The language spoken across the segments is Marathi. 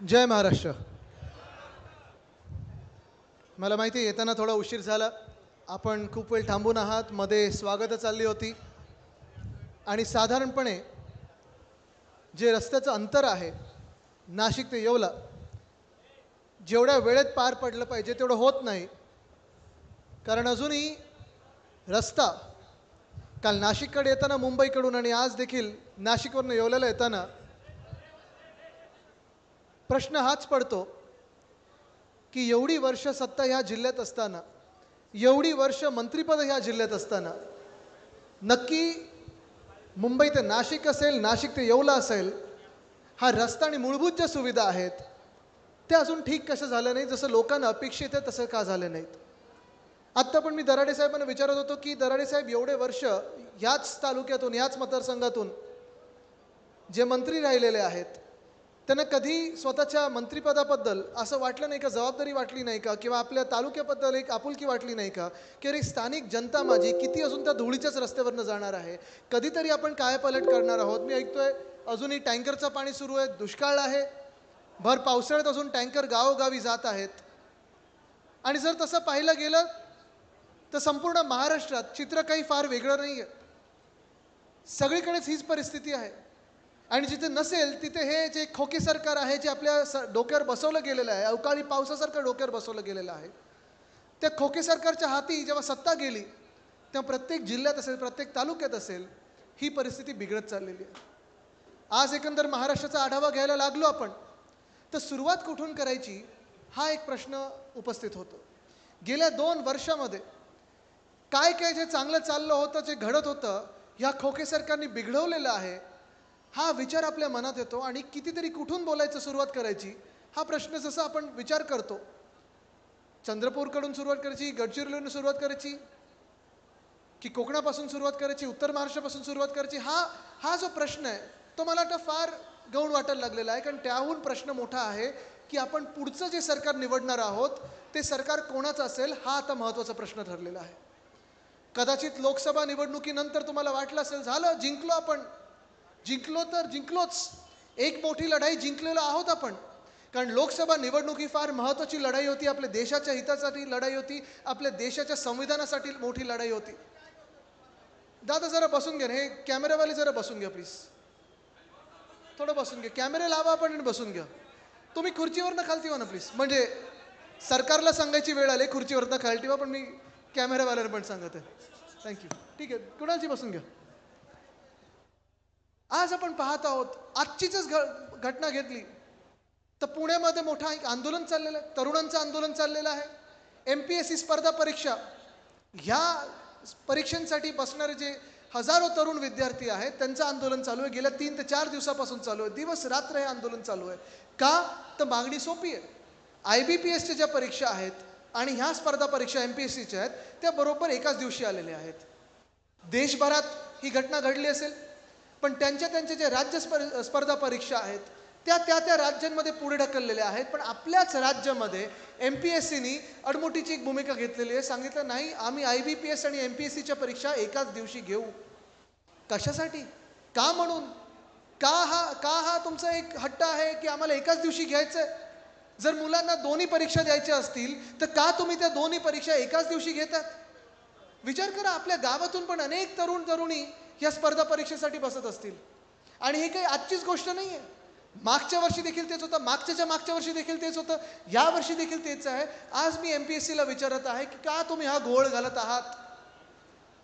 जय महाराष्ट्र. मला माहिती आहे येताना थोडा उशीर झाला. आपण खूप वेळ थांबून आहात. मध्ये स्वागतं चालली होती आणि साधारणपणे जे रस्त्याचं अंतर आहे नाशिक ते येवला जेवढ्या वेळेत पार पडलं पाहिजे तेवढं होत नाही. कारण अजूनही रस्ता काल नाशिककडे येताना मुंबईकडून आणि आज देखील नाशिकवरून येवल्याला येताना प्रश्न हाच पडतो की एवढी वर्ष सत्ता ह्या जिल्ह्यात असताना, एवढी वर्ष मंत्रिपद ह्या जिल्ह्यात असताना नक्की मुंबई ते नाशिक असेल, नाशिक ते येवला असेल, हा रस्ता आणि मूलभूत ज्या सुविधा आहेत त्या अजून ठीक कसं झालं नाही, जसं लोकांना अपेक्षित आहे तसं का झालं नाहीत. आत्ता पण मी दराडे साहेबांना विचारत होतो की दराडे साहेब एवढे वर्ष याच तालुक्यातून, याच मतदारसंघातून जे मंत्री राहिलेले आहेत त्यांना कधी स्वतःच्या मंत्रिपदाबद्दल असं वाटलं नाही का, जबाबदारी वाटली नाही का, किंवा आपल्या तालुक्याबद्दल एक आपुलकी वाटली नाही का, की अरे स्थानिक जनता माझी किती अजून त्या धुळीच्याच रस्त्यावरनं जाणार आहे, कधीतरी आपण कायापालट करणार आहोत. मी ऐकतोय अजूनही टँकरचं पाणी सुरू आहे, दुष्काळ आहे, भर पावसाळ्यात अजून टँकर गावोगावी जात आहेत. आणि जर तसं पाहिलं गेलं तर संपूर्ण महाराष्ट्रात चित्र काही फार वेगळं नाही आहे. सगळीकडेच हीच परिस्थिती आहे. आणि जिथे नसेल तिथे हे जे खोके सरकार आहे, जे आपल्या डोक्यावर बसवलं गेलेलं आहे, अवकाळी पावसासारखं डोक्यावर बसवलं गेलेलं आहे, त्या खोके सरकारच्या हाती जेव्हा सत्ता गेली तेव्हा प्रत्येक जिल्ह्यात असेल, प्रत्येक तालुक्यात असेल, ही परिस्थिती बिघडत चाललेली आहे. आज एकंदर महाराष्ट्राचा आढावा घ्यायला लागलो आपण, तर सुरुवात कुठून करायची हा एक प्रश्न उपस्थित होतो. गेल्या 2 वर्षामध्ये काय काय जे चांगलं चाललं होतं, जे घडत होतं, ह्या खोके सरकारने बिघडवलेलं आहे, हा विचार आपल्या मनात येतो. आणि कितीतरी कुठून बोलायचं, सुरुवात करायची हा प्रश्न जसा आपण विचार करतो, चंद्रपूरकडून सुरुवात करायची, गडचिरोलीवरून सुरुवात करायची, की कोकणापासून सुरुवात करायची, उत्तर महाराष्ट्रापासून सुरुवात करायची, हा जो प्रश्न आहे तो मला वाटतं फार गौण वाटायला लागलेला आहे. कारण त्याहून प्रश्न मोठा आहे की आपण पुढचं जे सरकार निवडणार आहोत ते सरकार कोणाचं असेल, हा आता महत्त्वाचा प्रश्न ठरलेला आहे. कदाचित लोकसभा निवडणुकीनंतर तुम्हाला वाटलं असेल झालं जिंकलो, आपण जिंकलो तर जिंकलोच, एक मोठी लढाई जिंकलेलो आहोत आपण. कारण लोकसभा निवडणूक ही फार महत्त्वाची लढाई होती, आपल्या देशाच्या हितासाठी लढाई होती, आपल्या देशाच्या संविधानासाठी मोठी लढाई होती. दादा जरा बसून घ्या, हे कॅमेरावाले जरा बसून घ्या प्लीज, थोडं बसून घ्या, कॅमेरे लावा आपण आणि बसून घ्या. तुम्ही खुर्चीवरनं खालती व्हा ना प्लीज, म्हणजे सरकारला सांगायची वेळ आली खुर्चीवरनं खालती व्हा, पण मी कॅमेरावाल्याला पण सांगत आहे. थँक्यू. ठीक आहे, कुणाची बसून घ्या. आज आपण पाहत आहोत, आजचीच घटना घेतली तर पुण्यामध्ये मोठा एक आंदोलन चाललेलं आहे, तरुणांचं आंदोलन चाललेलं आहे. MPSC स्पर्धा परीक्षा, ह्या परीक्षांसाठी बसणारे जे हजारो तरुण विद्यार्थी आहेत त्यांचं आंदोलन चालू आहे. गेल्या 3 ते 4 दिवसापासून चालू आहे, दिवस रात्र हे आंदोलन चालू आहे. का तर मागणी सोपी आहे. IBPSच्या ज्या परीक्षा आहेत आणि ह्या स्पर्धा परीक्षा MPSCच्या आहेत त्या बरोबर एकाच दिवशी आलेल्या आहेत. देशभरात ही घटना घडली असेल, पण त्यांच्या जे राज्य स्पर्धा परीक्षा आहेत त्या राज्यांमध्ये पुढे ढकललेल्या आहेत. पण आपल्याच राज्यामध्ये MPSCनी अडमुठीची एक भूमिका घेतलेली आहे. सांगितलं नाही, आम्ही IBPS आणि MPSCच्या परीक्षा एकाच दिवशी घेऊ. कशासाठी, का म्हणून, का हा तुमचा एक हट्ट आहे की आम्हाला एकाच दिवशी घ्यायचं आहे? जर मुलांना दोन्ही परीक्षा द्यायच्या असतील तर का तुम्ही त्या दोन्ही परीक्षा एकाच दिवशी घेतात? विचार करा, आपल्या गावातून पण अनेक तरुणी या स्पर्धा परीक्षेसाठी बसत असतील. आणि हे काही आजचीच गोष्ट नाही आहे, मागच्या वर्षी देखील तेच होतं, मागच्या वर्षी देखील तेच होतं, या वर्षी देखील तेच आहे. आज मी MPSCला विचारत आहे की का तुम्ही हा घोळ घालत आहात?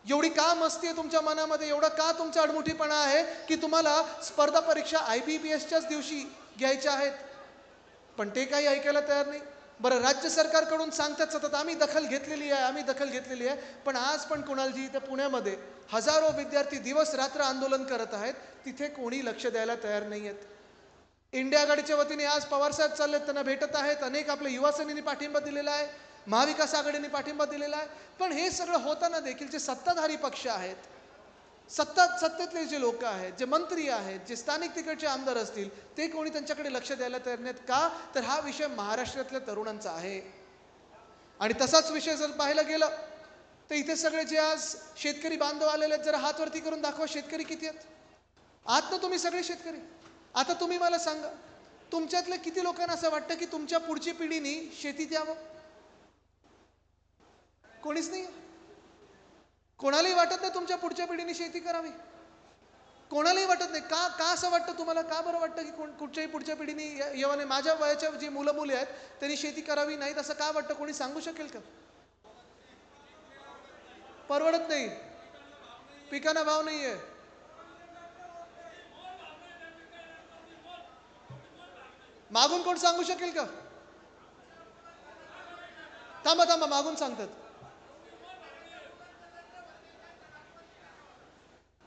एवढी का मस्ती आहे तुमच्या मनामध्ये, एवढा का तुमचा अडमुठीपणा आहे की तुम्हाला स्पर्धा परीक्षा IBPSच्याच दिवशी घ्यायच्या आहेत? पण ते काही ऐकायला तयार नाही. बरं, राज्य सरकारकडून सांगतात सतत आम्ही दखल घेतलेली आहे, पण आज पण कुणालजी त्या पुण्यामध्ये हजारो विद्यार्थी दिवस रात्र आंदोलन करत आहेत, तिथे कोणी लक्ष द्यायला तयार नाही आहेत. इंडिया आघाडीच्या वतीने आज पवारसाहेब चाललेत, त्यांना भेटत आहेत, अनेक आपल्या युवासेनेनी पाठिंबा दिलेला आहे, महाविकास आघाडीने पाठिंबा दिलेला आहे. पण हे सगळं होताना देखील जे सत्ताधारी पक्ष आहेत, सत्तेतले जे लोक आहेत, जे मंत्री आहेत, जे स्थानिक तिकडचे आमदार असतील, ते कोणी त्यांच्याकडे लक्ष द्यायला तयार नाहीत. का तर हा विषय महाराष्ट्रातल्या तरुणांचा आहे. आणि तसाच विषय जर पाहायला गेलं तर इथे सगळे जे आज शेतकरी बांधव आलेले आहेत, जरा हात वरती करून दाखवा, शेतकरी किती आहेत? आहात ना तुम्ही सगळे शेतकरी? आता तुम्ही मला सांगा, तुमच्यातल्या किती लोकांना असं वाटतं की तुमच्या पुढची पिढीनी शेतीत यावं? कोणीच नाही. कोणालाही वाटत नाही तुमच्या पुढच्या पिढीने शेती करावी. कोणालाही वाटत नाही. का का असं वाटतं तुम्हाला? का बरं वाटतं की कुठच्याही पुढच्या पिढीने यावं नाही? माझ्या वयाच्या जी मुलं मुली आहेत त्यांनी शेती करावी नाहीत असं का वाटतं? कोणी सांगू शकेल का? परवडत नाही, पिकांना भाव नाहीये. मागून कोण सांगू शकेल का? थांबा थांबा, मागून सांगतात.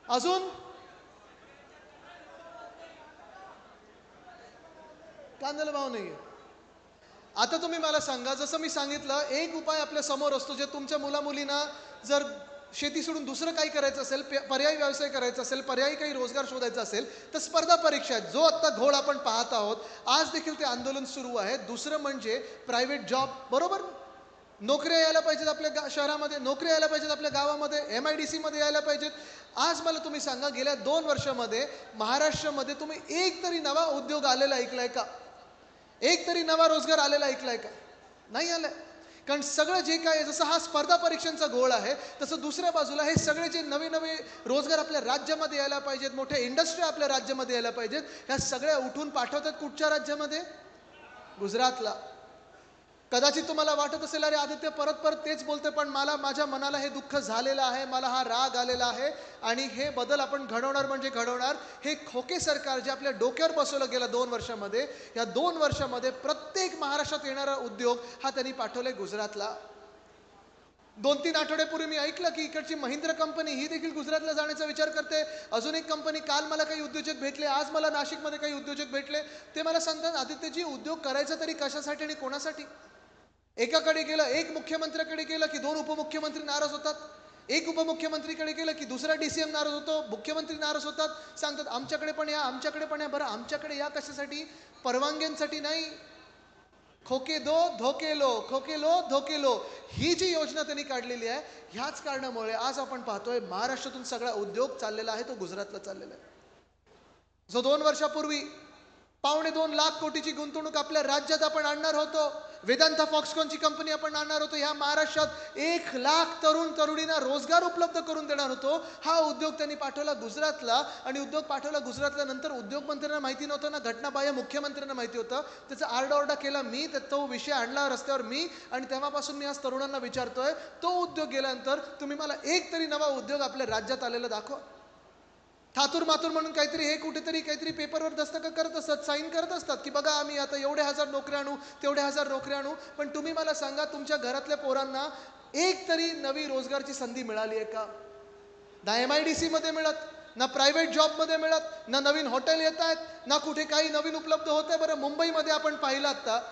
अजून कांद्याला भाव नाहीये. आता तुम्ही मला सांगा, जसं मी सांगितलं, एक उपाय आपल्या समोर असतो, जे तुमच्या मुलींना जर शेती सोडून दुसरं काही करायचं असेल, पर्यायी व्यवसाय करायचा असेल, पर्यायी काही रोजगार शोधायचा असेल, तर स्पर्धा परीक्षा आहेत. जो आत्ता घोळ आपण पाहत आहोत, आज देखील ते आंदोलन सुरू आहे. दुसरं म्हणजे प्रायव्हेट जॉब, बरोबर? नोकऱ्या यायला पाहिजेत आपल्या शहरामध्ये, नोकऱ्या यायला पाहिजेत आपल्या गावामध्ये, MIDC मध्ये यायला पाहिजेत. आज मला तुम्ही सांगा, गेल्या 2 वर्षामध्ये महाराष्ट्रामध्ये तुम्ही एक तरी नवा उद्योग आलेला ऐकलाय का? एक तरी नवा रोजगार आलेला ऐकलाय का? नाही आलाय. कारण सगळं जे काय, जसं हा स्पर्धा परीक्षांचा घोळ आहे, तसं दुसऱ्या बाजूला हे सगळे जे नवे नवे रोजगार आपल्या राज्यामध्ये यायला पाहिजेत, मोठ्या इंडस्ट्री आपल्या राज्यामध्ये यायला पाहिजेत, ह्या सगळ्या उठून पाठवतात कुठच्या राज्यामध्ये? गुजरातला. कदाचित तुम्हाला वाटत असेल, अरे आदित्य परत परत तेच बोलते, पण माझ्या मनाला हे दुःख झालेलं आहे, मला हा राग आलेला आहे, आणि हे बदल आपण घडवणार म्हणजे घडवणार. हे खोके सरकार जे आपल्या डोक्यावर बसवलं गेलं 2 वर्षामध्ये, या 2 वर्षामध्ये प्रत्येक महाराष्ट्रात येणारा उद्योग हा त्यांनी पाठवलाय गुजरातला. 2-3 आठवड्यापूर्वी मी ऐकलं की इकडची महिंद्रा कंपनी ही देखील गुजरातला जाण्याचा विचार करते. अजून एक कंपनी, काल मला काही उद्योजक भेटले, आज मला नाशिकमध्ये काही उद्योजक भेटले. ते मला सांगतात, आदित्यजी उद्योग करायचा तरी कशासाठी आणि कोणासाठी? एकाकडे गेलं, एक मुख्यमंत्र्याकडे गेलं की 2 उपमुख्यमंत्री नाराज होतात. एक उपमुख्यमंत्रीकडे गेलं की दुसरा DCM नाराज होतो, मुख्यमंत्री नाराज होतात. सांगतात आमच्याकडे पण या, आमच्याकडे पण या. बरं, आमच्याकडे या कशासाठी? परवानग्यांसाठी नाही. खोके दो धोके लो, खोके लो धोके लो, ही जी योजना त्यांनी काढलेली आहे, ह्याच कारणामुळे आज आपण पाहतोय महाराष्ट्रातून सगळा उद्योग चाललेला आहे तो गुजरातला चाललेला आहे. जो 2 वर्षापूर्वी 2.25 लाख कोटीची गुंतवणूक आपल्या राज्यात आपण आणणार होतो, वेदांता फॉक्सकॉनची कंपनी आपण आणणार होतो, ह्या महाराष्ट्रात 1 लाख तरुण तरुणींना रोजगार उपलब्ध करून देणार होतो, हा उद्योग त्यांनी पाठवला गुजरातला. आणि उद्योग पाठवला गुजरातला, नंतर उद्योगमंत्र्यांना माहिती नव्हतं ना, घटनाबाह्य मुख्यमंत्र्यांना माहिती होतं. त्याचा आरडाओरडा केला मी, तो विषय आणला रस्त्यावर मी, आणि तेव्हापासून मी आज तरुणांना विचारतोय, तो उद्योग गेल्यानंतर तुम्ही मला एक तरी नवा उद्योग आपल्या राज्यात आलेला दाखवा. थातूर मातूर म्हणून काहीतरी हे कुठेतरी काहीतरी पेपरवर दस्तखत करत असतात, साईन करत असतात की बघा आम्ही आता एवढे हजार नोकऱ्या आणू, तेवढे हजार नोकऱ्या आणू. पण तुम्ही मला सांगा, तुमच्या घरातल्या पोरांना एक तरी नवी रोजगारची संधी मिळाली आहे का? ना MIDC मध्ये मिळत, ना प्रायव्हेट जॉबमध्ये मिळत, ना नवीन हॉटेल येत आहेत, ना कुठे काही नवीन उपलब्ध होत आहे. बरं, मुंबईमध्ये आपण पाहिलं आता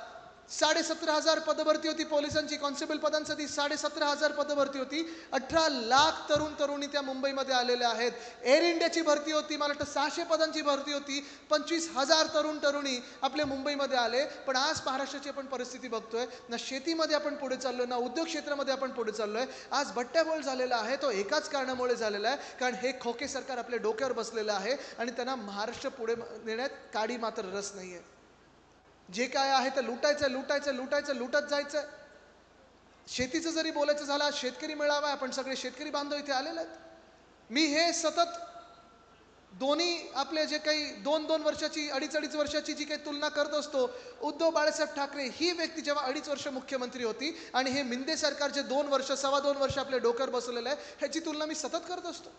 17,500 पदभरती होती पोलिसांची, कॉन्स्टेबल पदांसाठी 17,500 पदभरती होती. 18 लाख तरुण तरुणी त्या मुंबईमध्ये आलेल्या आहेत. एअर इंडियाची भरती होती, मला वाटतं 600 पदांची भरती होती, 25,000 तरुण तरुणी आपल्या मुंबईमध्ये आले. पण आज महाराष्ट्राची आपण परिस्थिती बघतोय, ना शेतीमध्ये आपण पुढे चाललोय, ना उद्योग क्षेत्रामध्ये आपण पुढे चाललोय. आज बट्ट्याबोळ झालेला आहे, तो एकाच कारणामुळे झालेला आहे, कारण हे खोके सरकार आपल्या डोक्यावर बसलेलं आहे आणि त्यांना महाराष्ट्र पुढे नेण्यात काडी मात्र रस नाही आहे. जे काय आहे ते लुटायचं लुटायचं लुटायचं, लुटत जायचं. शेतीचं जरी बोलायचं झालं, शेतकरी मेळावा, आपण सगळे शेतकरी बांधव इथे आलेले आहेत. मी हे सतत दोन्ही आपले जे काही 2-2 वर्षाची, 2.5 वर्षाची जी काही तुलना करत असतो, उद्धव बाळासाहेब ठाकरे ही व्यक्ती जेव्हा 2.5 वर्ष मुख्यमंत्री होती आणि हे मिंदे सरकार जे 2 वर्ष 2.25 वर्ष आपल्या डोक्यावर बसवलेलं आहे, ह्याची तुलना मी सतत करत असतो.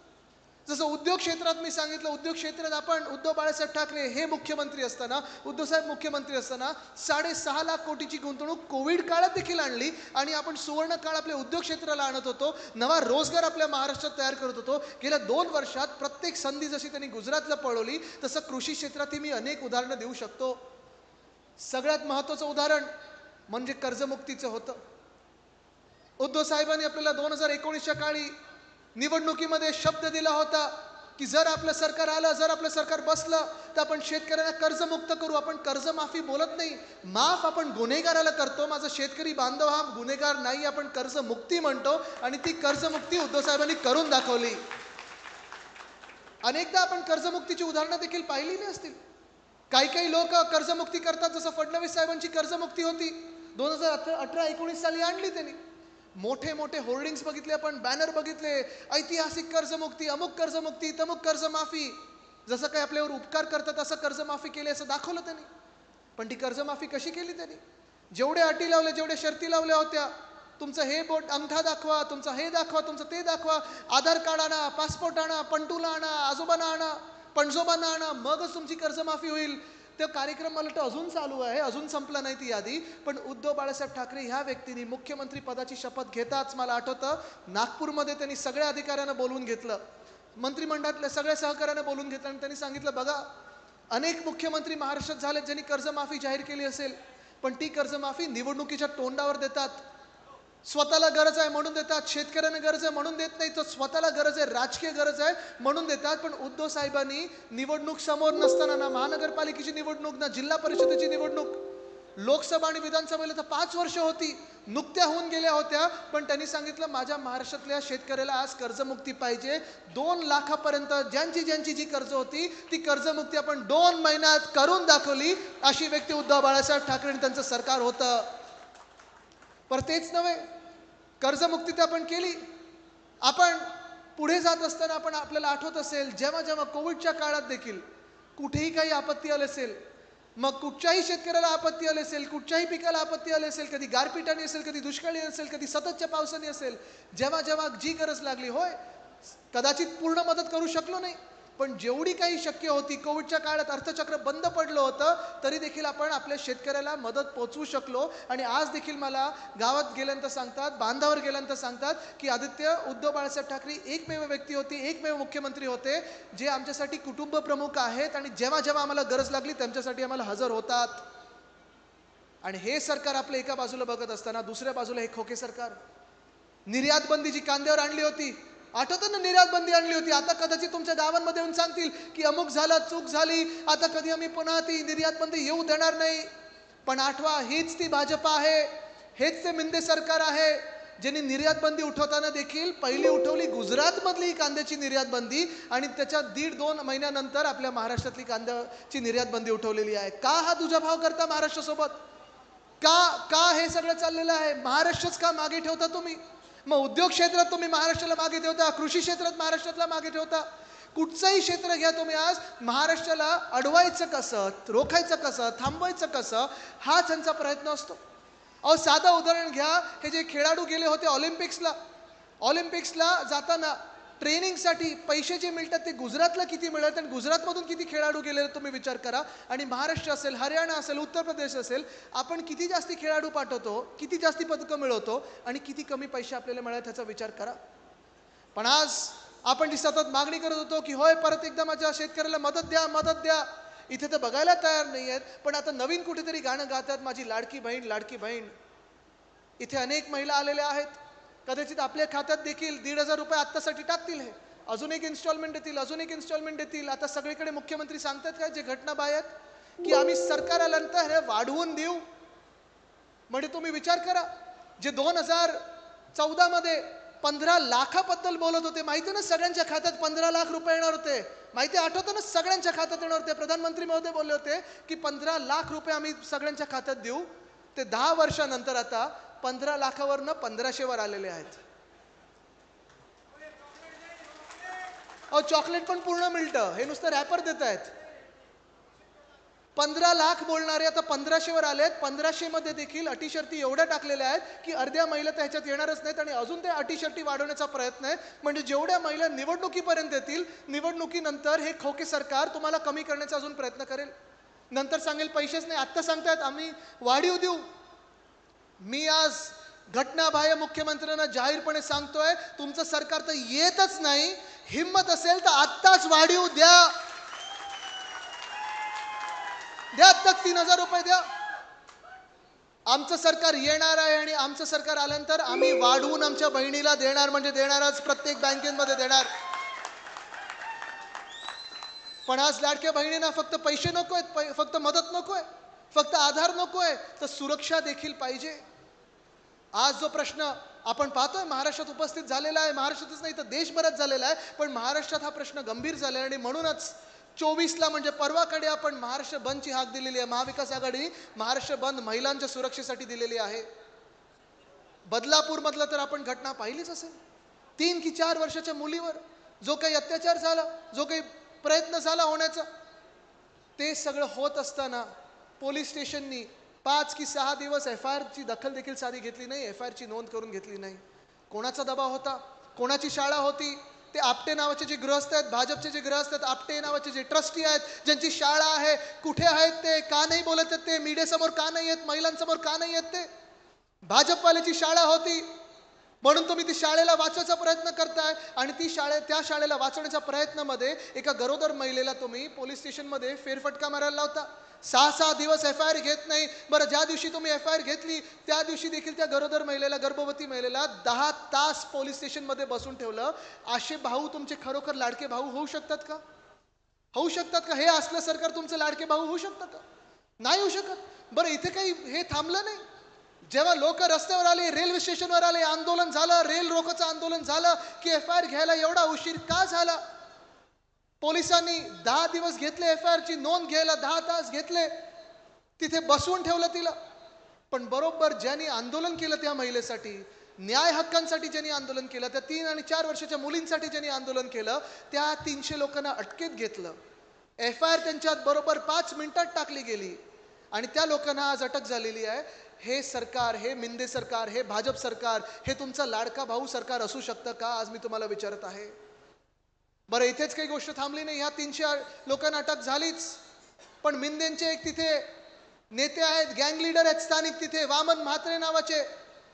जसं उद्योग क्षेत्रात मी सांगितलं, उद्योग क्षेत्रात आपण उद्धव बाळासाहेब ठाकरे हे मुख्यमंत्री असताना, उद्धवसाहेब मुख्यमंत्री असताना 6.5 लाख कोटीची गुंतवणूक कोविड काळात देखील आणली आणि आपण सुवर्ण काळ आपल्या उद्योग क्षेत्राला आणत होतो, नवा रोजगार आपल्या महाराष्ट्रात तयार करत होतो. गेल्या 2 वर्षात प्रत्येक संधी जशी त्यांनी गुजरातला पळवली, तसं कृषी क्षेत्रातही मी अनेक उदाहरणं देऊ शकतो. सगळ्यात महत्त्वाचं उदाहरण म्हणजे कर्जमुक्तीचं होतं. उद्धव साहेबांनी आपल्याला 2019च्या काळी निवडणुकीमध्ये शब्द दिला होता की जर आपलं सरकार आलं, जर आपलं सरकार बसलं, तर आपण शेतकऱ्यांना कर्जमुक्त करू. आपण कर्जमाफी बोलत नाही, माफ आपण गुन्हेगाराला करतो. माझा शेतकरी बांधव हा गुन्हेगार नाही, आपण कर्जमुक्ती म्हणतो, आणि ती कर्जमुक्ती उद्धव साहेबांनी करून दाखवली. अनेकदा आपण कर्जमुक्तीची उदाहरणं देखील पाहिलेली असतील. काही काही लोक कर्जमुक्ती करतात, जसं फडणवीस साहेबांची कर्जमुक्ती होती 2018-19 साली आणली त्यांनी. मोठे मोठे होर्डिंग्स बघितले आपण, बॅनर बघितले, ऐतिहासिक कर्जमुक्ती, अमुक कर्जमुक्ती, तमुक कर्जमाफी. जसं काही आपल्यावर उपकार करतात असं कर्जमाफी केली असं दाखवलं त्यांनी. पण ती कर्जमाफी कशी केली त्यांनी? जेवढे अटी लावले, जेवढे शर्ती लावल्या होत्या, तुमचं हे बोट अंगठा दाखवा, तुमचं हे दाखवा, तुमचं ते दाखवा, आधार कार्ड आणा, पासपोर्ट आणा, पंटुला आणा, आजोबांना आणा, पणजोबांना आणा, मगच तुमची कर्जमाफी होईल. तो कार्यक्रम मला वाटतं अजून चालू आहे, अजून संपला नाही ती यादी. पण उद्धव बाळासाहेब ठाकरे ह्या व्यक्तीने मुख्यमंत्री पदाची शपथ घेताच मला आठवतं नागपूरमध्ये त्यांनी सगळ्या अधिकाऱ्यांना बोलवून घेतलं, मंत्रिमंडळातल्या सगळ्या सहकार्यानं बोलवून घेतलं आणि त्यांनी सांगितलं, बघा अनेक मुख्यमंत्री महाराष्ट्रात झाले ज्यांनी कर्जमाफी जाहीर केली असेल, पण ती कर्जमाफी निवडणुकीच्या तोंडावर देतात. स्वतःला गरज आहे म्हणून देतात, शेतकऱ्यांना गरज आहे म्हणून देत नाही, तर स्वतःला गरज आहे, राजकीय गरज आहे म्हणून देतात. पण उद्धव साहेबांनी निवडणूक समोर नसताना, ना महानगरपालिकेची निवडणूक, ना जिल्हा परिषदेची निवडणूक, लोकसभा आणि विधानसभेला तर 5 वर्ष होती, नुकत्या होऊन गेल्या होत्या, पण त्यांनी सांगितलं माझ्या महाराष्ट्रातल्या शेतकऱ्याला आज कर्जमुक्ती पाहिजे. 2 लाखापर्यंत ज्यांची ज्यांची जी कर्ज होती ती कर्जमुक्ती आपण 2 महिन्यात करून दाखवली. अशी व्यक्ती उद्धव बाळासाहेब ठाकरे आणि त्यांचं सरकार होतं. पर तेच नव्हे, कर्जमुक्ती तर आपण केली. आपण पुढे जात असताना आपण आपल्याला आठवत असेल, जेव्हा जेव्हा कोविडच्या काळात देखील कुठेही काही आपत्ती आली असेल, मग कुठच्याही शेतकऱ्याला आपत्ती आली असेल, कुठच्याही पिकाला आपत्ती आली असेल, कधी गारपिटाने असेल, कधी दुष्काळी असेल, कधी सततच्या पावसाने असेल, जेव्हा जेव्हा जी गरज लागली, होय कदाचित पूर्ण मदत करू शकलो नाही, पण जेवढी काही शक्य होती, कोविडच्या काळात अर्थचक्र बंद पडलं होतं तरी देखील आपण आपल्या शेतकऱ्याला मदत पोचवू शकलो. आणि आज देखील मला गावात गेल्यानंतर सांगतात, बांधावर गेल्यानंतर सांगतात की आदित्य, उद्धव बाळासाहेब ठाकरे एकमेव व्यक्ती होती, एकमेव मुख्यमंत्री होते जे आमच्यासाठी कुटुंब प्रमुख आहेत आणि जेव्हा जेव्हा आम्हाला गरज लागली त्यांच्यासाठी आम्हाला हजर होतात. आणि हे सरकार आपल्या एका बाजूला बघत असताना दुसऱ्या बाजूला हे खोके सरकार, निर्यात बंदी जी कांद्यावर आणली होती, आठवतं ना, निर्यात बंदी आणली होती. आता कदाचित तुमच्या गावांमध्ये येऊन सांगतील की अमुक झालं, चूक झाली, आता कधी आम्ही पुन्हा ती निर्यात बंदी येऊ देणार नाही. पण आठवा, हीच ती भाजपा आहे, हेच ते मिंदे सरकार आहे ज्यांनी निर्यात बंदी उठवताना देखील पहिली उठवली गुजरातमधली कांद्याची निर्यात बंदी आणि त्याच्या 1.5-2 महिन्यानंतर आपल्या महाराष्ट्रातली कांद्याची निर्यात बंदी उठवलेली आहे. का हा दुजाभाव करता महाराष्ट्रासोबत? का का हे सगळं चाललेलं आहे? महाराष्ट्रच का मागे ठेवता तुम्ही? मग उद्योग क्षेत्रात तुम्ही महाराष्ट्राला मागे ठेवता, कृषी क्षेत्रात महाराष्ट्राला मागे ठेवता, कुठचंही क्षेत्र घ्या तुम्ही, आज महाराष्ट्राला अडवायचं कसं, रोखायचं कसं, थांबवायचं कसं, हा त्यांचा प्रयत्न असतो. अहो साधं उदाहरण घ्या, हे जे खेळाडू गेले होते ऑलिम्पिक्सला जाताना ट्रेनिंगसाठी पैसे जे मिळतात ते गुजरातला किती मिळतात आणि गुजरातमधून किती खेळाडू गेले तुम्ही विचार करा. आणि महाराष्ट्र असेल, हरियाणा असेल, उत्तर प्रदेश असेल, आपण किती जास्ती खेळाडू पाठवतो, किती जास्ती पदकं मिळवतो आणि किती कमी पैसे आपल्याला मिळतात ह्याचा विचार करा. पण आज आपण जी सतत मागणी करत होतो की होय परत एकदा माझ्या शेतकऱ्याला मदत द्या, मदत द्या, इथे तर बघायला तयार नाही आहेत. पण आता नवीन कुठेतरी गाणं गातात, माझी लाडकी बहीण, लाडकी बहीण. इथे अनेक महिला आलेल्या आहेत, कदाचित आपल्या खात्यात देखील 1,500 रुपये आत्तासाठी टाकतील, हे अजून एक इन्स्टॉलमेंट देतील, अजून एक इन्स्टॉलमेंट देतील. आता सगळीकडे मुख्यमंत्री सांगतात काय, जे घटनाबाह्य आहेत, की आम्ही सरकार आल्यानंतर हे वाढवून देऊ. म्हणजे तुम्ही विचार करा, जे 2014 मध्ये 15 लाखाबद्दल बोलत होते, माहिती ना सगळ्यांच्या खात्यात 15 लाख रुपये येणार होते, माहिती आठवतं ना, सगळ्यांच्या खात्यात येणार होते. प्रधानमंत्री महोदय बोलले होते की 15 लाख रुपये आम्ही सगळ्यांच्या खात्यात देऊ. ते 10 वर्षानंतर आता 15 लाखावरनं 1500 आलेले आहेत. अहो चॉकलेट पण पूर्ण मिळतं, हे नुसतं रॅपर देत आहेत. 15 लाख बोलणारे आता 1500 आलेत. 1500 मध्ये देखील अटी शर्ती एवढ्या टाकलेल्या आहेत की अर्ध्या महिला त्याच्यात येणारच नाहीत आणि अजून ते अटी शर्ती वाढवण्याचा प्रयत्न आहे. म्हणजे जेवढ्या महिला निवडणुकीपर्यंत येतील, निवडणुकीनंतर हे खोके सरकार तुम्हाला कमी करण्याचा अजून प्रयत्न करेल. नंतर सांगेल पैसेच नाही, आत्ता सांगतायत आम्ही वाढीव देऊ. मी आज घटनाबाह्य मुख्यमंत्र्यांना जाहीरपणे सांगतोय, तुमचं सरकार तर येतच नाही, हिम्मत असेल तर आत्ताच वाढीव द्या, द्या तक 3,000 रुपये द्या. आमचं सरकार येणार आहे आणि आमचं सरकार आल्यानंतर आम्ही वाढवून आमच्या बहिणीला देणार, म्हणजे देणारच, प्रत्येक बँकेमध्ये देणार. पण आज लाडक्या बहिणींना फक्त पैसे नकोय, फक्त मदत नकोय, फक्त आधार नकोय, तर सुरक्षा देखील पाहिजे. आज जो प्रश्न आपण पाहतोय महाराष्ट्रात उपस्थित झालेला आहे, महाराष्ट्रातच नाही तर देशभरात झालेला आहे, पण महाराष्ट्रात हा प्रश्न गंभीर झालेला आहे. आणि म्हणूनच 24ला म्हणजे परवाकडे आपण महाराष्ट्र बंदची हाक दिलेली आहे. महाविकास आघाडी महाराष्ट्र बंद महिलांच्या सुरक्षेसाठी दिलेली आहे. बदलापूर मधलं तर आपण घटना पाहिलीच असेल. 3 की 4 वर्षाच्या मुलीवर जो काही अत्याचार झाला, जो काही प्रयत्न झाला होण्याचा, ते सगळं होत असताना पोलीस स्टेशननी 5 की 6 दिवस FIR ची दखल देखील साधी घेतली नाही, FIR ची नोंद करून घेतली नाही. कोणाचा दबाव होता? कोणाची शाळा होती? ते आपटे नावाचे जे गृहस्थ आहेत, भाजपचे जे गृहस्थ आहेत, आपटे नावाचे जे ट्रस्टी आहेत, ज्यांची शाळा आहे, कुठे आहेत ते? का नाही बोलत आहेत ते? मीडियासमोर का नाही आहेत? महिलांसमोर का नाही आहेत ते? भाजपवाल्याची शाळा होती म्हणून तुम्ही ती शाळेला वाचवायचा प्रयत्न करताय आणि त्या शाळेला वाचवण्याच्या प्रयत्नामध्ये एका गरोदर महिलेला तुम्ही पोलीस स्टेशनमध्ये फेरफटका मारायला लावता. 6 दिवस FIR घेत नाही. बरं, ज्या दिवशी तुम्ही FIR घेतली त्या दिवशी देखील त्या गरोदर महिलेला, गर्भवती महिलेला 10 तास पोलीस स्टेशनमध्ये बसून ठेवलं. असे भाऊ तुमचे खरोखर लाडके भाऊ होऊ शकतात का? होऊ शकतात का? हे असलं सरकार तुमचं लाडके भाऊ होऊ शकतं का? नाही होऊ शकत. बरं, इथे काही हे थांबलं नाही. जेव्हा लोक रस्त्यावर आले, रेल्वे स्टेशनवर आले, आंदोलन झालं, रेल रोकोचं आंदोलन झालं, की FIR घ्यायला एवढा उशीर का झाला? पोलिसांनी 10 दिवस घेतले FIR ची नोंद घ्यायला, 10 तास घेतले, तिथे बसवून ठेवलं तिला. पण बरोबर ज्यांनी आंदोलन केलं त्या महिलेसाठी, न्याय हक्कांसाठी ज्यांनी आंदोलन केलं, त्या 3 आणि 4 वर्षाच्या मुलींसाठी ज्यांनी आंदोलन केलं, त्या 300 लोकांना अटकेत घेतलं. FIR त्यांच्यात बरोबर 5 मिनिटात टाकली गेली आणि त्या लोकांना आज अटक झालेली आहे. हे सरकार, हे मिंदे सरकार, हे भाजप सरकार, हे तुमचा लाडका भाऊ सरकार असू शकतं का? आज मी तुम्हाला विचारत आहे. बरं, इथेच काही गोष्ट थांबली नाही. ह्या 300 लोकांना अटक झालीच, पण मिंदेंचे एक तिथे नेते आहेत, गँग लीडर आहेत स्थानिक तिथे, वामन म्हात्रे नावाचे,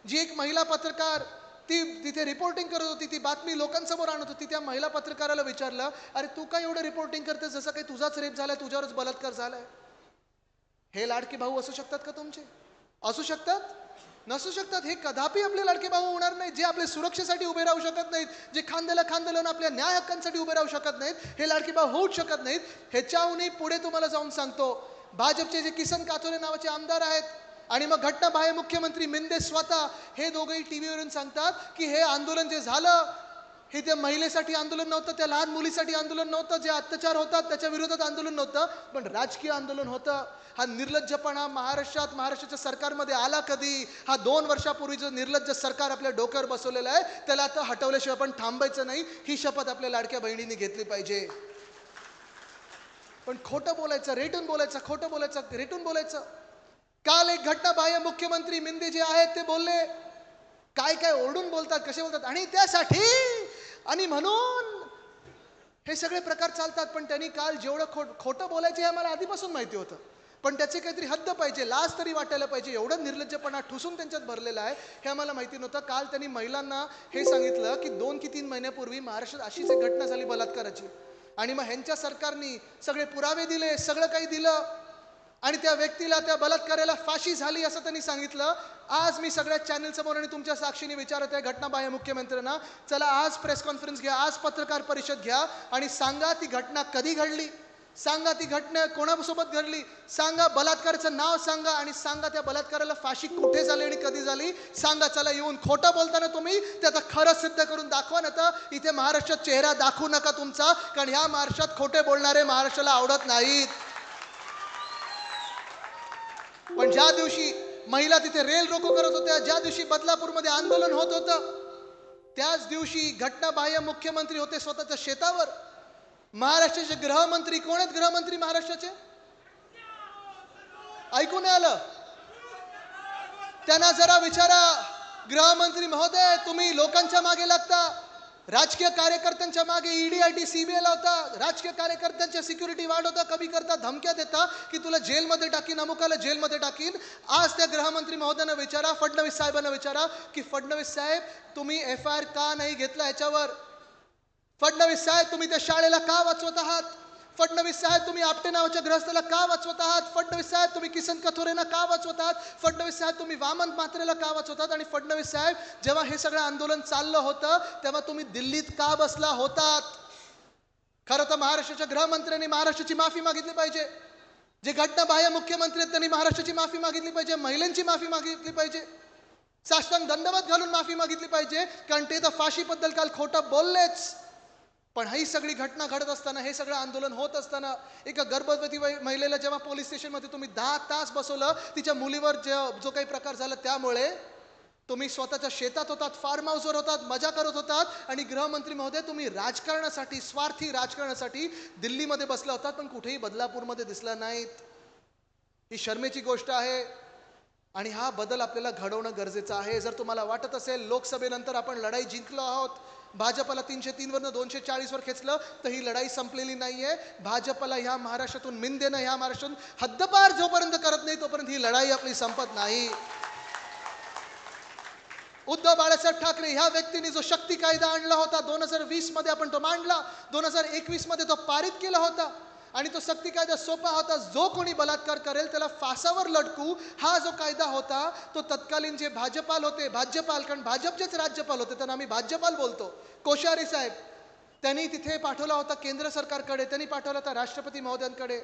जी एक महिला पत्रकार, ती तिथे रिपोर्टिंग करत होती, ती बातमी लोकांसमोर आणत होती. त्या महिला पत्रकाराला विचारलं, अरे तू काय एवढं रिपोर्टिंग करते जसं काही तुझाच रेप झालाय, तुझ्यावरच बलात्कार झालाय? हे लाडके भाऊ असू शकतात का तुमचे? असू शकतात? नसू शकतात. हे कदापि आपले लाडके भाऊ होणार नाहीत. जे आपल्या सुरक्षेसाठी उभे राहू शकत नाहीत, जे खांद्याला खांदा लावून आपल्या न्याय हक्कांसाठी उभे राहू शकत नाहीत, हे लाडके भाऊ होऊच शकत नाहीत. ह्याच्याहूनही पुढे तुम्हाला जाऊन सांगतो, भाजपचे जे किसन काथोरे नावाचे आमदार आहेत आणि मग घटनाबाह्य मुख्यमंत्री मिंदे स्वतः, हे दोघंही टीव्हीवरून सांगतात की हे आंदोलन जे झालं, हे त्या महिलेसाठी आंदोलन नव्हतं, त्या लहान मुलीसाठी आंदोलन नव्हतं, जे अत्याचार होतात त्याच्या विरोधात आंदोलन नव्हतं, पण राजकीय आंदोलन होतं. हा निर्लज्जपणा महाराष्ट्राच्या सरकारमध्ये आला कधी? हा 2 वर्षापूर्वीचं निर्लज्ज सरकार आपल्या डोक्यावर बसवलेलं आहे, त्याला आता हटवल्याशिवाय आपण थांबायचं नाही. ही शपथ आपल्या लाडक्या बहिणींनी घेतली पाहिजे. पण खोटं बोलायचं, रेटून बोलायचं, खोटं बोलायचं, रेटून बोलायचं. काल एक घटनाबाह्य मुख्यमंत्री मिंदे जे आहेत ते बोलले, काय काय ओरडून बोलतात, कसे बोलतात, आणि त्यासाठी आणि म्हणून हे सगळे प्रकार चालतात. पण त्यांनी काल जेवढं खोटं बोलायचं हे आम्हाला आधीपासून माहिती होतं, पण त्याची काहीतरी हद्द पाहिजे, लाज तरी वाटायला पाहिजे. एवढं निर्लज्जपणा ठुसून त्यांच्यात भरलेला आहे हे आम्हाला माहिती नव्हतं. काल त्यांनी महिलांना हे सांगितलं की 2 की 3 महिन्यापूर्वी महाराष्ट्रात अशीच एक घटना झाली बलात्काराची, आणि मग ह्यांच्या सरकारने सगळे पुरावे दिले, सगळं काही दिलं, आणि त्या व्यक्तीला, त्या बलात्काराला फाशी झाली असं त्यांनी सांगितलं. आज मी सगळ्या चॅनल समोर आणि तुमच्या साक्षीने विचारत आहे घटनाबाह्य मुख्यमंत्र्यांना, चला आज प्रेस कॉन्फरन्स घ्या, आज पत्रकार परिषद घ्या आणि सांगा ती घटना कधी घडली, सांगा ती घटना कोणासोबत घडली, सांगा बलात्काराचं नाव सांगा, आणि सांगा त्या बलात्काराला फाशी कुठे झाली आणि कधी झाली सांगा. चला, येऊन खोटं बोलताना तुम्ही ते आता खरं सिद्ध करून दाखवा. ना तर इथे महाराष्ट्रात चेहरा दाखवू नका तुमचा, कारण ह्या महाराष्ट्रात खोटे बोलणारे महाराष्ट्राला आवडत नाहीत. पण ज्या दिवशी महिला तिथे रेल रोको करत होत्या, ज्या दिवशी बदलापूरमध्ये आंदोलन होत होतं, त्याच दिवशी घटनाबाह्य मुख्यमंत्री होते स्वतःच्या शेतावर. महाराष्ट्राचे गृहमंत्री कोण आहेत? गृहमंत्री महाराष्ट्राचे ऐकून आलं? त्यांना जरा विचारा, गृहमंत्री महोदय, तुम्ही लोकांच्या मागे लागता, राजकीय कार्यकर्त्यांच्या मागे ED CBI लावता, राजकीय कार्यकर्त्यांच्या सिक्युरिटी वाढवता, कमी करता, धमक्या देता की तुला जेलमध्ये टाकीन, अमुकाला जेलमध्ये टाकीन. आज त्या गृहमंत्री महोदयांना विचारा, फडणवीस साहेबांना विचारा की फडणवीस साहेब, तुम्ही FIR का नाही घेतला ह्याच्यावर? फडणवीस साहेब, तुम्ही त्या शाळेला का वाचवत आहात? फडणवीस साहेब, तुम्ही आपटे नावाच्या गृहस्थाला का वाचवत आहात? फडणवीस साहेब, तुम्ही किसन कथोरेंना का वाचवत आहात? फडणवीस साहेब, तुम्ही वामन म्हात्रेला का वाचवतात? आणि फडणवीस साहेब, जेव्हा हे सगळं आंदोलन चाललं होतं तेव्हा तुम्ही दिल्लीत का बसला होतात? खरं तर महाराष्ट्राच्या गृहमंत्र्यांनी महाराष्ट्राची माफी मागितली पाहिजे. जे घटनाबाह्य मुख्यमंत्री आहेत त्यांनी महाराष्ट्राची माफी मागितली पाहिजे, महिलांची माफी मागितली पाहिजे, साष्टांग दंडवत घालून माफी मागितली पाहिजे, कारण ते तर फाशीबद्दल काल खोटं बोललेच. पण ही सगळी घटना घडत असताना, हे सगळं आंदोलन होत असताना, एका गर्भवती महिलेला जेव्हा पोलीस स्टेशनमध्ये तुम्ही 10 तास बसवलं, तिच्या मुलीवर जो काही प्रकार झाला त्यामुळे, तुम्ही स्वतःच्या शेतात होतात, फार्म हाऊसवर होतात, मजा करत होतात, आणि गृहमंत्री महोदय तुम्ही राजकारणासाठी, स्वार्थी राजकारणासाठी दिल्लीमध्ये बसला होतात, पण कुठेही बदलापूरमध्ये दिसला नाहीत. ही शर्मेची गोष्ट आहे. आणि हा बदल आपल्याला घडवणं गरजेचं आहे. जर तुम्हाला वाटत असेल लोकसभेनंतर आपण लढाई जिंकलो आहोत, भाजपला 303 वरनं 240 वर खेचलं, तर ही लढाई संपलेली नाहीये. भाजपला ह्या महाराष्ट्रातून मिन देणं, ह्या महाराष्ट्रातून हद्दपार जोपर्यंत करत नाही तोपर्यंत ही लढाई आपली संपत नाही. उद्धव बाळासाहेब ठाकरे ह्या व्यक्तीने जो शक्ती कायदा आणला होता 2020 मध्ये, आपण तो मांडला, 2021 मध्ये तो पारित केला होता, आणि तो शक्ती कायदा सोपा होता. जो कोणी बलात्कार करेल त्याला फासावर लटकू, हा जो कायदा होता तो तत्कालीन जे भाजपाल होते, कारण भाजपचेच राज्यपाल होते, त्यांना आम्ही भाजपाल बोलतो, कोश्यारी साहेब, त्यांनी तिथे पाठवला होता केंद्र सरकारकडे, त्यांनी पाठवला होता राष्ट्रपती महोदयांकडे.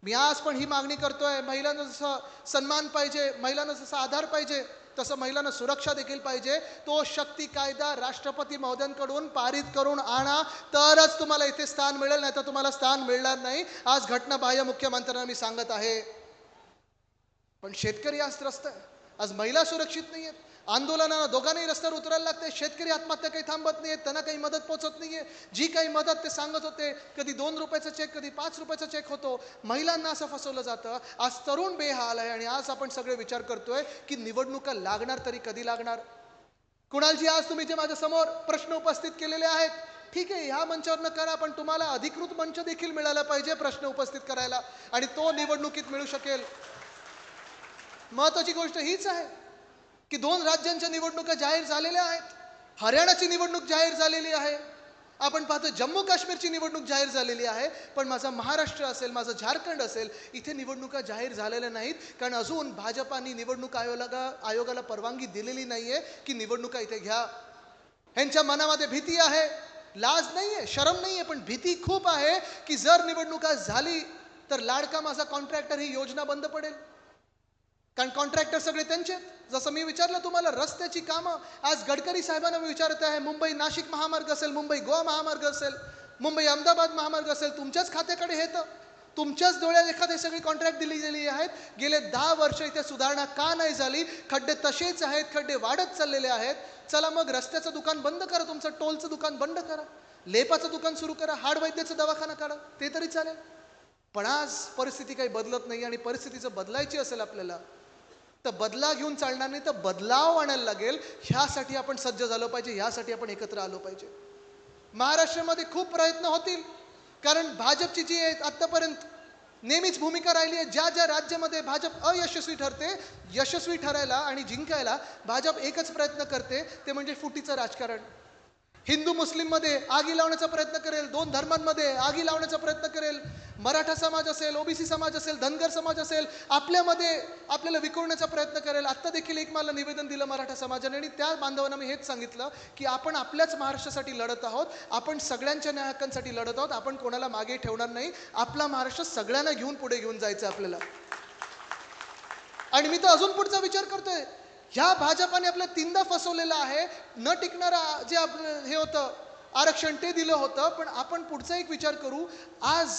मी आज पण ही मागणी करतोय, महिलांना जसं सन्मान पाहिजे, महिलांना जसा आधार पाहिजे, तसं महिलांना सुरक्षा देखील पाहिजे. तो शक्ती कायदा राष्ट्रपती महोदयांकडून पारित करून आणा, तरच तुम्हाला इथे स्थान मिळेल, नाही तर तुम्हाला स्थान मिळणार नाही. आज घटनाबाह्य मुख्यमंत्र्यांना मी सांगत आहे. पण शेतकरी आज त्रस्त आहे, आज महिला सुरक्षित नाही आहेत. आंदोलनाला दोघांनाही रस्त्यावर उतरायला लागते. शेतकरी आत्महत्या काही थांबत नाहीये, त्यांना काही मदत पोहोचत नाहीये. जी काही मदत ते सांगत होते, कधी 2 रुपयाचा चेक, कधी 5 रुपयाचा चेक होतो. महिलांना असं फसवलं जातं. आज तरुण बेहाल आहे, आणि आज आपण सगळे विचार करतोय की निवडणुका लागणार तरी कधी लागणार. कुणालजी, आज तुम्ही जे माझ्या समोर प्रश्न उपस्थित केलेले आहेत, ठीक आहे, ह्या मंचावर करा, पण तुम्हाला अधिकृत मंच देखील मिळाला पाहिजे प्रश्न उपस्थित करायला, आणि तो निवडणुकीत मिळू शकेल. महत्वाची गोष्ट हीच आहे की 2 राज्यांच्या निवडणुका जाहीर झालेल्या आहेत. हरियाणाची निवडणूक जाहीर झालेली आहे. आपण पाहतो जम्मू काश्मीरची निवडणूक जाहीर झालेली आहे. पण माझा महाराष्ट्र असेल, माझं झारखंड असेल, इथे निवडणुका जाहीर झालेल्या नाहीत, कारण अजून भाजपाने निवडणूक आयोगाला परवानगी दिलेली नाहीये की निवडणुका इथे घ्या. ह्यांच्या मनामध्ये भीती आहे, लाज नाहीये, शरम नाहीये, पण भीती खूप आहे की जर निवडणुका झाली तर लाडका माझा कॉन्ट्रॅक्टर ही योजना बंद पडेल. कारण कॉन्ट्रॅक्टर सगळे त्यांचे. जसं मी विचारलं तुम्हाला, रस्त्याची कामं आज गडकरी साहेबांना मी विचारत आहे, मुंबई नाशिक महामार्ग असेल, मुंबई गोवा महामार्ग असेल, मुंबई अहमदाबाद महामार्ग असेल, तुमच्याच खात्याकडे येतं, तुमच्याच डोळ्यात एखादे सगळी कॉन्ट्रॅक्ट दिली गेली आहेत. गेले 10 वर्ष इथे सुधारणा का नाही झाली? खड्डे तसेच आहेत, खड्डे वाढत चाललेले आहेत. चला मग रस्त्याचं दुकान बंद करा, तुमचं टोलचं दुकान बंद करा, लेपाचं दुकान सुरू करा, हाडवैद्याचं दवाखाना काढा, ते तरी चालेल. पण आज परिस्थिती काही बदलत नाही, आणि परिस्थितीचं बदलायची असेल आपल्याला तर बदला घेऊन चालणार नाही, तर बदलाव आणायला लागेल. ह्यासाठी आपण सज्ज झालो पाहिजे, ह्यासाठी आपण एकत्र आलो पाहिजे. महाराष्ट्रामध्ये खूप प्रयत्न होतील, कारण भाजपची जी आतापर्यंत नेहमीच भूमिका राहिली आहे, ज्या ज्या राज्यामध्ये भाजप अयशस्वी ठरते, यशस्वी ठरायला आणि जिंकायला भाजप एकच प्रयत्न करते, ते म्हणजे फुटीचं राजकारण. हिंदू मुस्लिममध्ये आगी लावण्याचा प्रयत्न करेल, 2 धर्मांमध्ये आगी लावण्याचा प्रयत्न करेल, मराठा समाज असेल, ओबीसी समाज असेल, धनगर समाज असेल, आपल्यामध्ये आपल्याला विखुरण्याचा प्रयत्न करेल. आत्ता देखील एक मला निवेदन दिलं मराठा समाजाने, आणि त्या बांधवांना मी हेच सांगितलं की आपण आपल्याच महाराष्ट्रासाठी लढत आहोत, आपण सगळ्यांच्या न्याय हक्कांसाठी लढत आहोत, आपण कोणाला मागे ठेवणार नाही. आपला महाराष्ट्र सगळ्यांना घेऊन पुढे घेऊन जायचं आपल्याला. आणि मी तर अजून पुढचा विचार करतोय, ह्या भाजपाने आपल्या 3दा फसवलेलं आहे. न टिकणारा जे हे होतं आरक्षण ते दिलं होतं. पण आपण पुढचा एक विचार करू, आज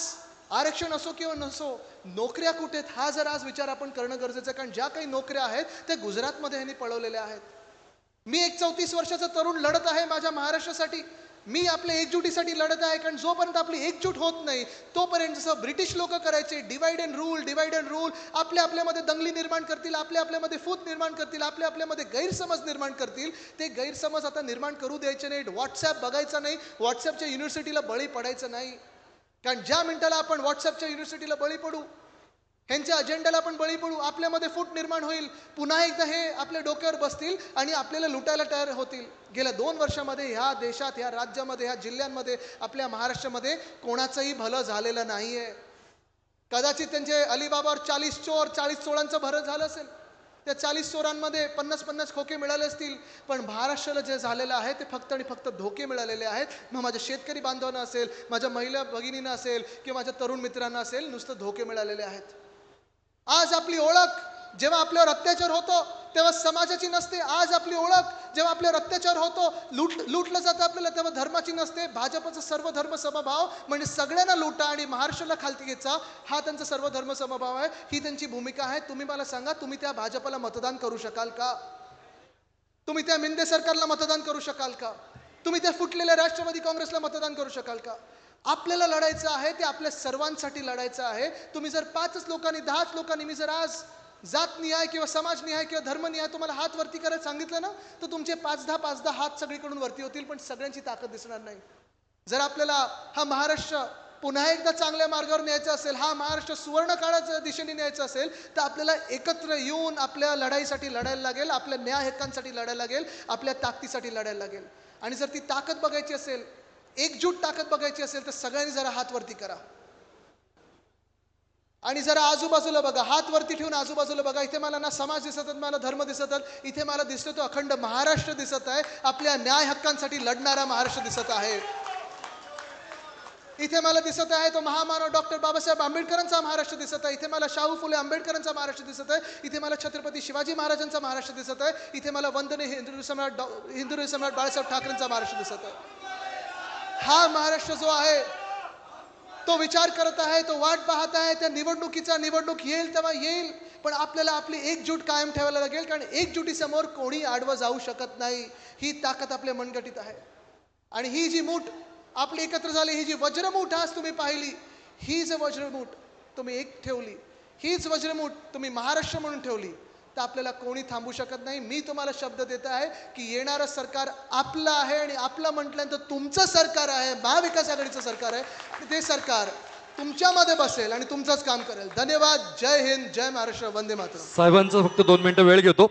आरक्षण असो किंवा नसो, नोकऱ्या कुठे आहेत हा जर आज विचार आपण करणं गरजेचं आहे. कारण ज्या काही नोकऱ्या आहेत त्या गुजरातमध्ये ह्यांनी पळवलेल्या आहेत. मी एक 34 वर्षाचा तरुण लढत आहे माझ्या महाराष्ट्रासाठी. मी आपल्या एकजुटीसाठी लढत आहे, कारण जोपर्यंत आपली एकजूट होत नाही तोपर्यंत जसं ब्रिटिश लोक करायचे, डिवाइड अँड रूल, आपल्यामध्ये दंगली निर्माण करतील, आपल्यामध्ये फूट निर्माण करतील, आपल्यामध्ये गैरसमज निर्माण करतील. ते गैरसमज आता निर्माण करू द्यायचे नाहीत. व्हॉट्सॲप बघायचं नाही, व्हॉट्सॲपच्या युनिव्हर्सिटीला बळी पडायचं नाही. कारण ज्या मिनिटाला आपण व्हॉट्सॲपच्या युनिव्हर्सिटीला बळी पडू, ह्यांच्या अजेंडाला आपण बळी पडू, आपल्यामध्ये फूट निर्माण होईल, पुन्हा एकदा हे आपल्या डोक्यावर बसतील आणि आपल्याला लुटायला तयार होतील. गेल्या 2 वर्षामध्ये ह्या देशात, ह्या राज्यामध्ये, ह्या जिल्ह्यांमध्ये, आपल्या महाराष्ट्रामध्ये कोणाचंही भलं झालेलं नाहीये. कदाचित त्यांचे अलिबाबावर 40 चोर, 40 चोरांचं भरं झालं असेल, त्या 40 चोरांमध्ये 50-50 खोके मिळाले असतील. पण महाराष्ट्राला जे झालेलं आहे ते फक्त आणि फक्त धोके मिळालेले आहेत. मग माझ्या शेतकरी बांधवांना असेल, माझ्या महिला भगिनींना असेल किंवा माझ्या तरुण मित्रांना असेल, नुसतं धोके मिळालेले आहेत. आज आपली ओळख, जेव्हा आपल्यावर अत्याचार होतो तेव्हा समाजाची नसते. आज आपली ओळख जेव्हा आपल्यावर अत्याचार होतो, लुटलं जातं आपल्याला, तेव्हा धर्माची नसते. भाजपचा सर्व धर्म समभाव म्हणजे सगळ्यांना लुटा आणि महाराष्ट्राला खालती घ्यायचा, हा त्यांचा सर्व धर्म समभाव आहे, ही त्यांची भूमिका आहे. तुम्ही मला सांगा, तुम्ही त्या भाजपला मतदान करू शकाल का? तुम्ही त्या मिंदे सरकारला मतदान करू शकाल का? तुम्ही त्या फुटलेल्या राष्ट्रवादी काँग्रेसला मतदान करू शकाल का? आपल्याला लढायचं आहे, ते आपल्या सर्वांसाठी लढायचं आहे. तुम्ही जर 5 लोकांनी 10 लोकांनी मी जर आज जातनिहाय किंवा समाजनिहाय किंवा धर्मनिहाय तुम्हाला हात वरती करायला सांगितलं ना, तर तुमचे 5-10 हात सगळीकडून वरती होतील, पण सगळ्यांची ताकद दिसणार नाही. जर आपल्याला हा महाराष्ट्र पुन्हा एकदा चांगल्या मार्गावर न्यायचा असेल, हा महाराष्ट्र सुवर्ण काळाच्या दिशेने न्यायचा असेल, तर आपल्याला एकत्र येऊन आपल्या लढाईसाठी लढायला लागेल, आपल्या न्याय हक्कांसाठी लढायला लागेल, आपल्या ताकदीसाठी लढायला लागेल. आणि जर ती ताकद बघायची असेल, एकजूट ताकद बघायची असेल, तर सगळ्यांनी जरा हात वरती करा आणि जरा आजूबाजूला बघा. हात वरती ठेवून आजूबाजूला बघा. इथे मला ना समाज दिसत आहेत, मला धर्म दिसत आहेत, इथे मला दिसतो तो अखंड महाराष्ट्र दिसत आहे. आपल्या न्याय हक्कांसाठी लढणारा महाराष्ट्र दिसत आहे. इथे मला दिसत आहे तो महामानव डॉक्टर बाबासाहेब आंबेडकरांचा महाराष्ट्र दिसत आहे. इथे मला शाहू फुले आंबेडकरांचा महाराष्ट्र दिसत आहे. इथे मला छत्रपती शिवाजी महाराजांचा महाराष्ट्र दिसत आहे. इथे मला वंदनीय हिंदू सम्राट बाळासाहेब ठाकरेंचा महाराष्ट्र दिसत आहे. हा महाराष्ट्र जो आहे तो विचार करत आहे, तो वाट पाहत आहे त्या निवडणूक येईल तेव्हा येईल, पण आपल्याला आपली एकजूट कायम ठेवायला लागेल, कारण एकजुटीसमोर कोणी आडवं जाऊ शकत नाही. ही ताकद आपल्या मनगटीत आहे. आणि ही जी मूठ आपली एकत्र झाली, ही जी वज्रमूठ आज तुम्ही पाहिली, ही जी वज्रमूठ तुम्ही एक ठेवली, हीच वज्रमूठ तुम्ही महाराष्ट्र म्हणून ठेवली, तर आपल्याला कोणी थांबू शकत नाही. मी तुम्हाला शब्द देत आहे की येणारं सरकार आपलं आहे आणि आपलं म्हटल्यानंतर तुमचं सरकार आहे, महाविकास आघाडीचं सरकार आहे. आणि ते सरकार तुमच्यामध्ये बसेल आणि तुमचंच काम करेल. धन्यवाद. जय हिंद, जय महाराष्ट्र, वंदे मातरम. साहेबांचं फक्त 2 मिनिटं वेळ घेतो.